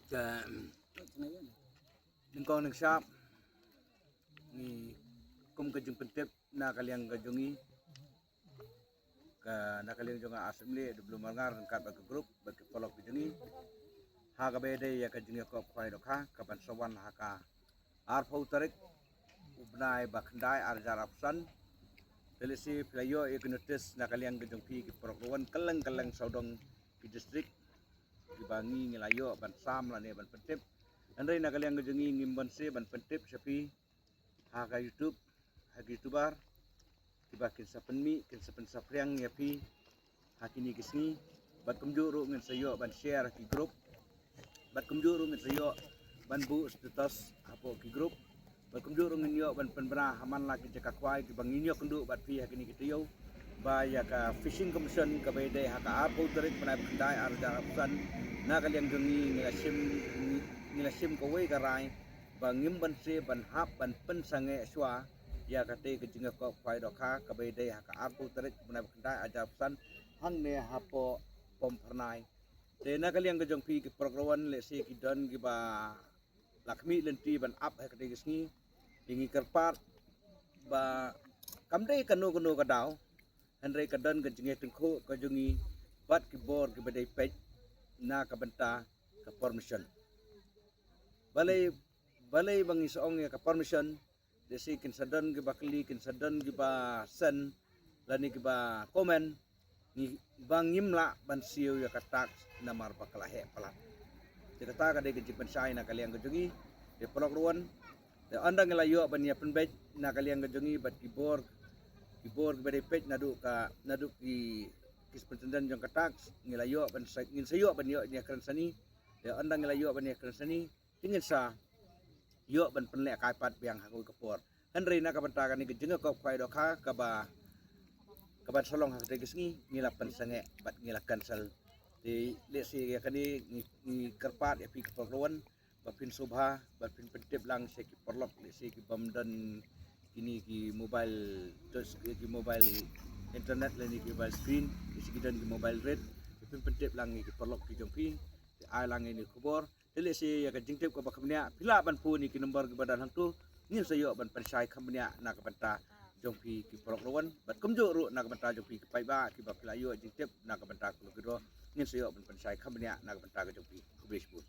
Ka ningkong nagsyap ni kum kajung pentip na kaliang kajungi ka nakaliang jonga assembly belum mangar kat bag grup bag follow kajungi ha ka bede ya kajungi ko khwai dokha ka ban sawan ha ka ar phau tarik ubnai bakhandai ar jarapsan telisi playo ignotis nakaliang kajung pi ki program kalang saudong ki district di bangi ngelayo ban sam la ne ban pentip andai nakaliang kajungi ngimban se ban pentip sapi ha ka YouTube ha YouTuber tiba kin sapenmi kin sapen sapriang ya pi hakini kisni bat kumjuru ngin sayo ban share ki grup bat kumjuru ngin sayo ban bu status apo ki grup bat kumjuru ngin yo ban penbra haman la ki jaka kwai ki bangin yo kundu bat pi hakini kitiyo ba ya ka fishing commission ka bede ha ka apo tarik panai bandai arja apsan na kaliang jungi ngilasim ko wei karai bangim ban se ban hap ban pen sange swa ya kate kejinga ko kwai dokha ka bede ha ka apo tarik panai bandai arja apsan hang ne hapo pom pernai te na kaliang kejong pi ki program le se ki don ki ba lakmi lenti ban up ha kate gisni ingi kerpat ba kamde kanu kadau Henry kadon kejinga tengku kejungi bat ki bor ki bede pej na ka benta ka permission balai bangi soong ya ka permission desi kin sadon ki bakli kin sadon ki ba sen lani ki ba komen ni bangim la ban siu ya katak namar pakalahe palat de kata ka de ki pensai na kaliang kejungi de pelok ruan de andang layo ban ya penbej na kaliang kejungi bat ki bor bede pej nadu ki kispendan jong katak ngilayo ban ngin sayo ban yo nya kran sani de andang ngilayo ban ya kran sani tingin sa yo ban penle kai pat biang hakui kapor henry na ka banta kan ni jenga ko kwai dokha ka ba solong hak de gisni ngila pen sange bat ngila cancel di le si ya kani ni kerpat ya pi keperluan bapin subha bapin pentip lang se ki perlok le si ki bamdan ini ki mobile terus ki mobile internet lani ki mobile screen isi dan ki mobile red pin pentip lang ki perlok ki jongpi ai lang ini kubor tele si ya ka jingtip ko bakamnya pila ban pu ni ki nomor ki badan hang tu ni sayo ban persai kamnya na ka banta jongpi ki perlok lawan bat kumjo ru na ka banta jongpi ki paiba ki ba pila yo jingtip na ka banta ku ki ro ni sayo ban persai kamnya na ka banta ka jongpi ku brisbul